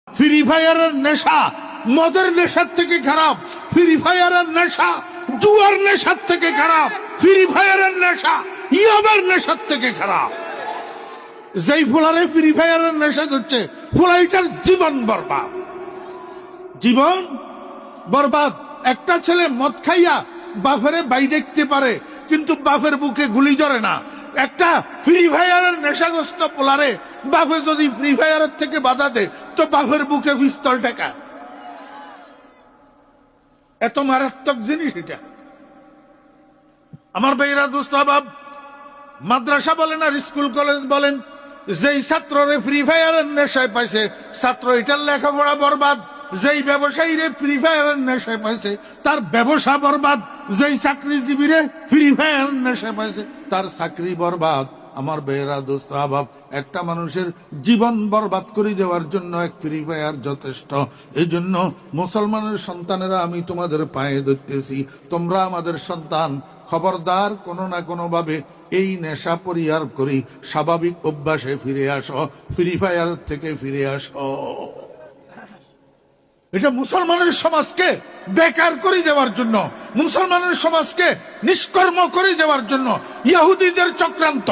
Free ফায়ারের নেশা মদের নেশার থেকে খারাপ, ফ্রি ফায়ারের নেশা জুয়ার নেশার থেকে খারাপ, ফ্রি ফায়ারের নেশা ইয়াবার নেশার থেকে খারাপ। যেই ফুলারে ফ্রি ফায়ারের নেশা করছে ফুলাইটার জীবন বরবাদ, জীবন বরবাদ। একটা ছেলে মদ খাইয়া বাপেরে বাই দেখতে পারে কিন্তু বাপের বুকে গুলি জ্বরে না। একটা ফ্রি ফায়ারের নেশাগ্রস্ত পোলারে বাপে যদি ফ্রি ফায়ারের থেকে বাধা দেয় তো বাপের বুকে পিস্তল টেকা। এত মারাত্মক জিনিস এটা। আমার ভাইরা দোস্ত বাব, মাদ্রাসা বলেন আর স্কুল কলেজ বলেন, যেই ছাত্ররে ফ্রি ফায়ারের নেশায় পাইছে ছাত্র এটার লেখাপড়া বরবাদ। যেই ব্যবসায়ীরে ফ্রি ফায়ারের নেশায় পাইছে তার ব্যবসা বরবাদ। যেই চাকরিজীবীরে ফ্রি ফায়ারের নেশায় পাইছে তার চাকরি বরবাদ। আমার বেহরা দোস্ত আবাব, একটা মানুষের জীবন বরবাদ করে দেওয়ার জন্য এক ফ্রি ফায়ার যথেষ্ট। এই জন্য মুসলমানের সন্তানেরা আমি তোমাদের পায়ে ধরতেছি, তোমরা আমাদের সন্তান, খবরদার কোনো না কোনো ভাবে এই নেশা পরিহার করি স্বাভাবিক অভ্যাসে ফিরে আসো, ফ্রি ফায়ার থেকে ফিরে আসো। এটা মুসলমানের সমাজকে বেকার করে দেওয়ার জন্য, মুসলমানের সমাজকে নিষ্কর্ম করে দেওয়ার জন্য ইহুদিদের চক্রান্ত।